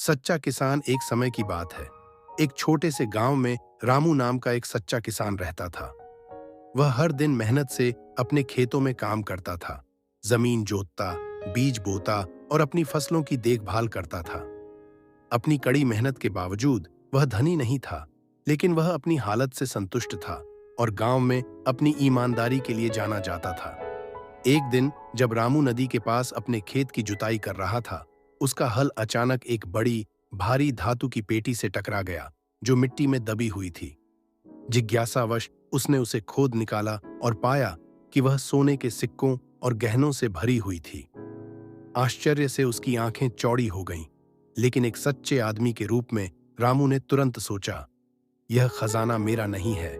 सच्चा किसान। एक समय की बात है। एक छोटे से गांव में रामू नाम का एक सच्चा किसान रहता था। वह हर दिन मेहनत से अपने खेतों में काम करता था। जमीन जोतता, बीज बोता और अपनी फसलों की देखभाल करता था। अपनी कड़ी मेहनत के बावजूद वह धनी नहीं था, लेकिन वह अपनी हालत से संतुष्ट था और गांव में अपनी ईमानदारी के लिए जाना जाता था। एक दिन जब रामू नदी के पास अपने खेत की जुताई कर रहा था, उसका हल अचानक एक बड़ी भारी धातु की पेटी से टकरा गया जो मिट्टी में दबी हुई थी। जिज्ञासावश उसने उसे खोद निकाला और पाया कि वह सोने के सिक्कों और गहनों से भरी हुई थी। आश्चर्य से उसकी आंखें चौड़ी हो गईं, लेकिन एक सच्चे आदमी के रूप में रामू ने तुरंत सोचा, यह खजाना मेरा नहीं है,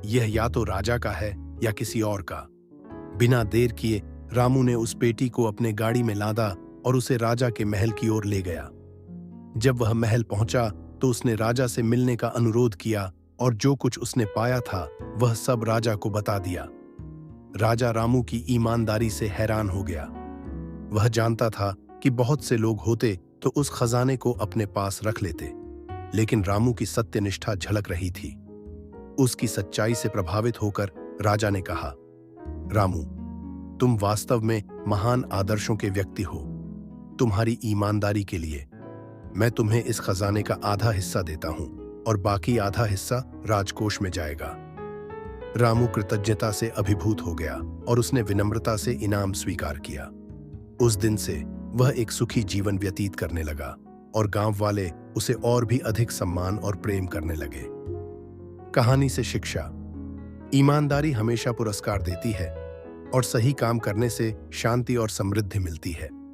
यह या तो राजा का है या किसी और का। बिना देर किए रामू ने उस पेटी को अपने गाड़ी में लादा और उसे राजा के महल की ओर ले गया। जब वह महल पहुंचा तो उसने राजा से मिलने का अनुरोध किया और जो कुछ उसने पाया था वह सब राजा को बता दिया। राजा रामू की ईमानदारी से हैरान हो गया। वह जानता था कि बहुत से लोग होते तो उस खजाने को अपने पास रख लेते, लेकिन रामू की सत्यनिष्ठा झलक रही थी। उसकी सच्चाई से प्रभावित होकर राजा ने कहा, रामू, तुम वास्तव में महान आदर्शों के व्यक्ति हो। तुम्हारी ईमानदारी के लिए मैं तुम्हें इस खजाने का आधा हिस्सा देता हूं और बाकी आधा हिस्सा राजकोष में जाएगा। रामू कृतज्ञता से अभिभूत हो गया और उसने विनम्रता से इनाम स्वीकार किया। उस दिन से वह एक सुखी जीवन व्यतीत करने लगा और गांव वाले उसे और भी अधिक सम्मान और प्रेम करने लगे। कहानी से शिक्षा। ईमानदारी हमेशा पुरस्कार देती है और सही काम करने से शांति और समृद्धि मिलती है।